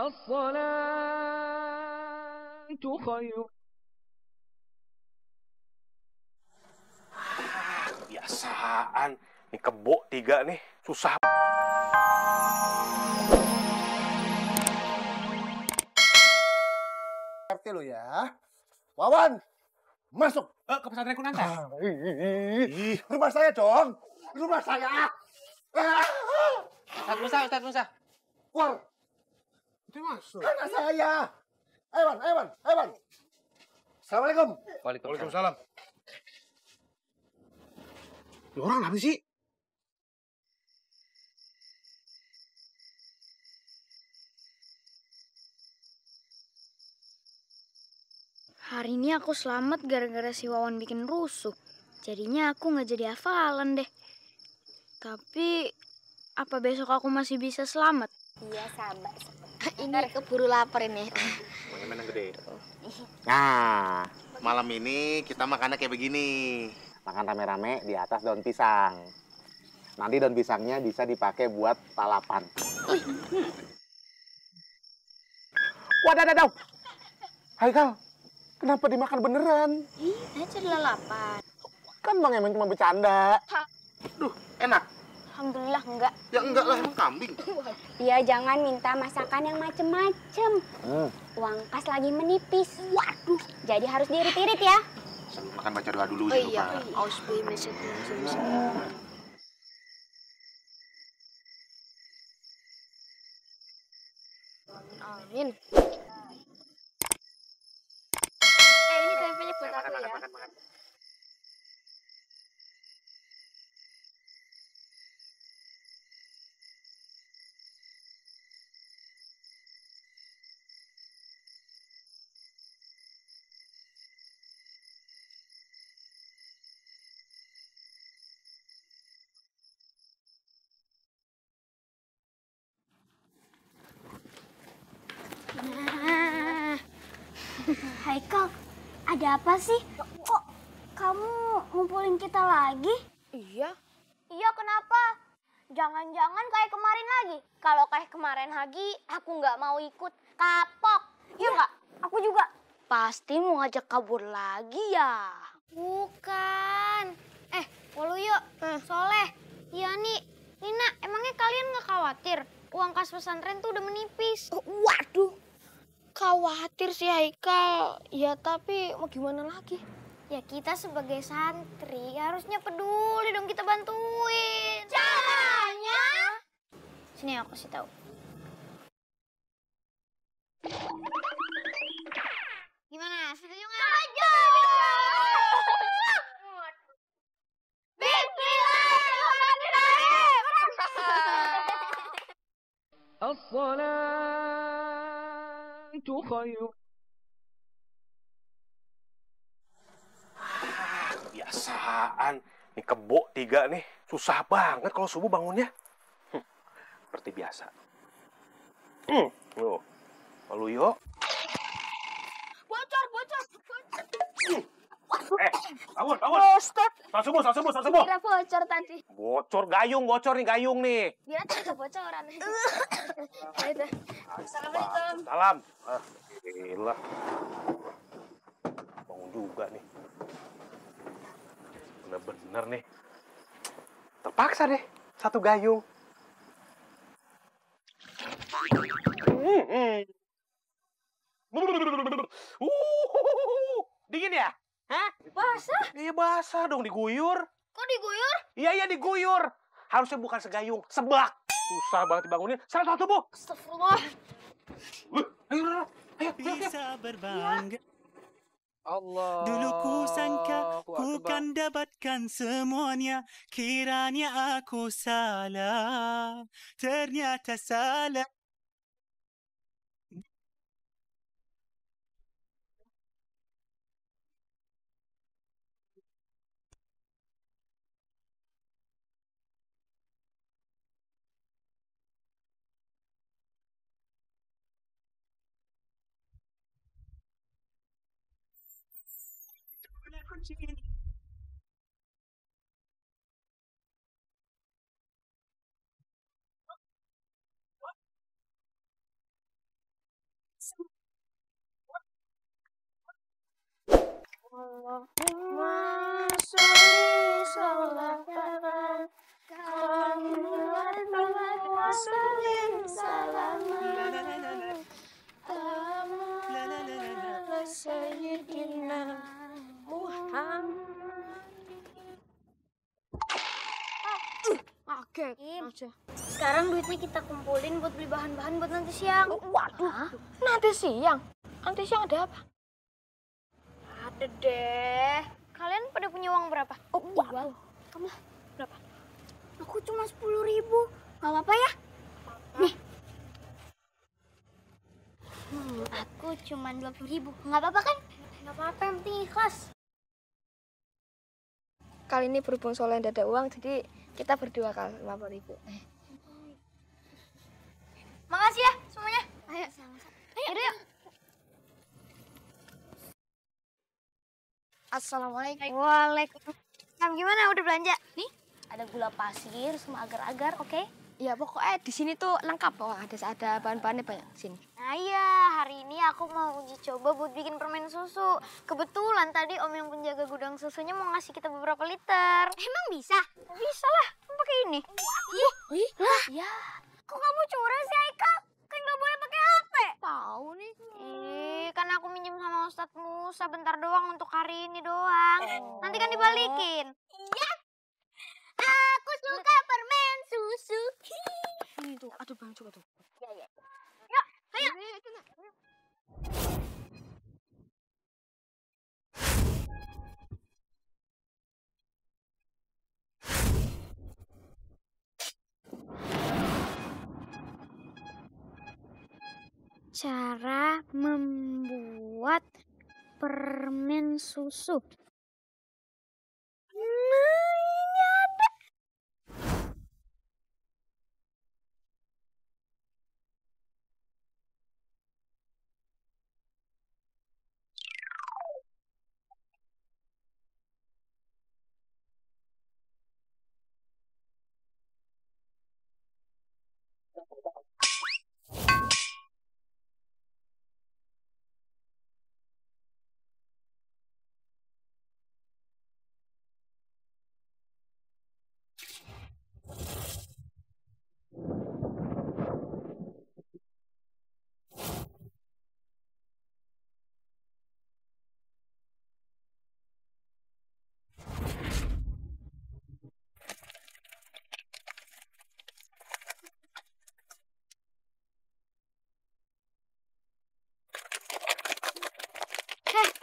الصلاة خير. Kebiasaan. Ini kebo 3 nih. Susah. RT lo ya. Wawan, masuk. Ke pesantren Kunanta. Rumah saya dong. Rumah saya. Ustaz Musa. Keluar. Itu masuk. Anak saya. Ewan. Assalamualaikum. Waalaikumsalam. Ini orang apa sih? Hari ini aku selamat gara-gara si Wawan bikin rusuh. Jadinya aku nggak jadi hafalan deh. Tapi, apa besok aku masih bisa selamat? Iya, sabar. Ini keburu lapar ini. Mainan gede. Nah, malam ini kita makannya kayak begini. Makan rame-rame di atas daun pisang. Nanti daun pisangnya bisa dipakai buat lalapan. Wadaw. Haikal, kenapa dimakan beneran? Aja lalapan. Kan Bang Emen cuma bercanda. Duh, enak. Alhamdulillah enggak. Ya enggak lah, emang kambing. Dia jangan minta masakan yang macem-macem. Uang kas lagi menipis. Waduh, jadi harus diirit-irit ya. Sambil makan baca doa dulu, Oh iya, Amin. Ini tempenya buat aku ya. Makan. Haikal, ada apa sih? Kok kamu ngumpulin kita lagi? Iya. Iya, kenapa? Jangan-jangan kayak kemarin lagi. Kalau kayak kemarin lagi, aku nggak mau ikut. Kapok. Iya nggak? Aku juga. Pasti mau ngajak kabur lagi ya. Bukan. Waluyo, Soleh, Yani, Nina, emangnya kalian nggak khawatir? Uang kas pesantren tuh udah menipis. Waduh. Khawatir sih Haikal. Ya tapi mau gimana lagi? Ya kita sebagai santri harusnya peduli dong, kita bantuin. Caranya? Sini aku kasih tahu. Gimana? Setuju nggak? Setuju! Bismillahirrahmanirrahim! الصلاة خير. Kebiasaan. Ini kebo 3 nih. Susah banget kalau subuh bangunnya. Seperti biasa. Loh. Lalu yuk. Bocor. Bangun. Ustaz. Saat subuh. Kira bocor tadi. Bocor nih gayung nih. Kira tadi kebocoran. Assalamualaikum. Salam. Gila. Bangun juga nih. Bener-bener nih. Terpaksa deh. 1 gayung. Dingin ya? Hah? Basah? Iya basah dong, diguyur. Kok diguyur? Iya diguyur. Harusnya bukan segayung, sebak. Susah banget dibangunin. Saat subuh. Astagfirullah. Ayo. Bisa berbangga. Allah. Dulu ku sangka ku kan dapatkan semuanya. Kiranya aku salah. Ternyata salah. Allahumma sholli sholatan kamilan wa sallim salaman ala sayyidina Muhammad. Kaget Im, aja. sekarang duitnya kita kumpulin buat beli bahan-bahan buat nanti siang. Waduh, nanti siang. Nanti siang ada apa? Ada deh. Kalian pada punya uang berapa? Oh, wow. Kamu Berapa? Aku cuma 10.000. Gak apa-apa ya? Nih. Aku cuma 20.000. Gak apa-apa kan? Gak apa-apa, yang penting ikhlas. Kali ini berhubung Soleh tidak ada uang, jadi kita berdua kali 50.000. Makasih ya semuanya. Ayo, sama-sama. Ayo, yuk. Assalamualaikum. Waalaikumsalam. Gimana, udah belanja? Nih, ada gula pasir sama agar-agar, oke? Ya pokoknya di sini tuh lengkap. Oh, ada bahan-bahannya banyak di sini. Nah iya, hari ini aku mau uji coba buat bikin permen susu. Kebetulan tadi om yang penjaga gudang susunya mau ngasih kita beberapa liter. Emang bisa? Bisa lah, kamu pakai ini. Lah, ya. Kok kamu curang sih, Aika? Kan nggak boleh pakai HP. Tahu nih. Kan aku minjem sama Ustadz Musa bentar doang untuk hari ini doang. Nanti kan dibalikin. Iya. Aku suka permen susu. Ini tuh, aduh bang coba tuh. Yuk, ayo. Cara membuat permen susu.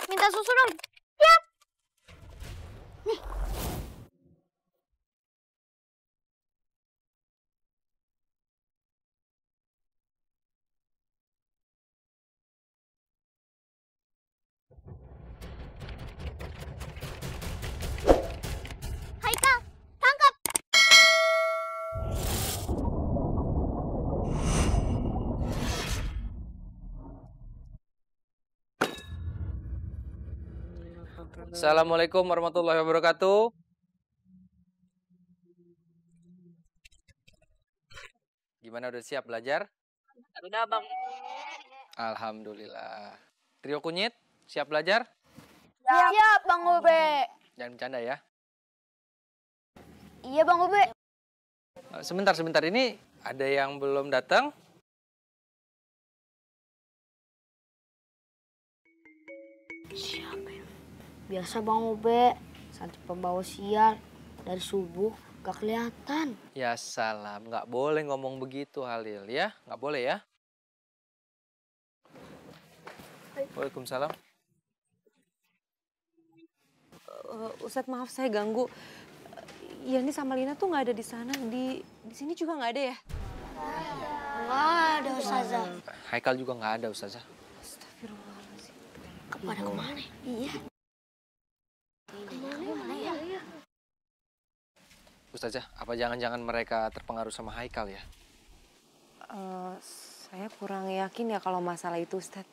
Minta susu dong. Ya. Nih. Haikal, tangkap. Assalamualaikum warahmatullahi wabarakatuh. Gimana, udah siap belajar? Udah, Bang. Alhamdulillah. Trio kunyit, siap belajar? Siap, Bang Ube. Jangan bercanda ya. Iya, Bang Ube. Sebentar, ini ada yang belum datang? Siapa ya? Biasa Bang Ube, santri pembawa sial dari subuh gak kelihatan. Ya salam, nggak boleh ngomong begitu Halil ya, nggak boleh ya. Waalaikumsalam. Ustadz maaf saya ganggu. Yani sama Lina tuh nggak ada di sana, di sini juga nggak ada ya? Nggak ada Ustazah. Haikal juga nggak ada Ustazah. Astagfirullahaladzim. Kepada kemana? Iya. Kemana ya? Ustazah, apa jangan-jangan mereka terpengaruh sama Haikal ya? Saya kurang yakin ya kalau masalah itu Ustadz.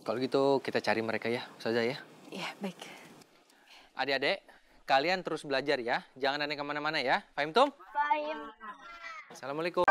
Kalau gitu kita cari mereka ya, Ustazah ya. Iya, baik. Adik-adik, kalian terus belajar ya. Jangan ada yang kemana-mana ya. Fahim Tum? Fahim. Assalamualaikum.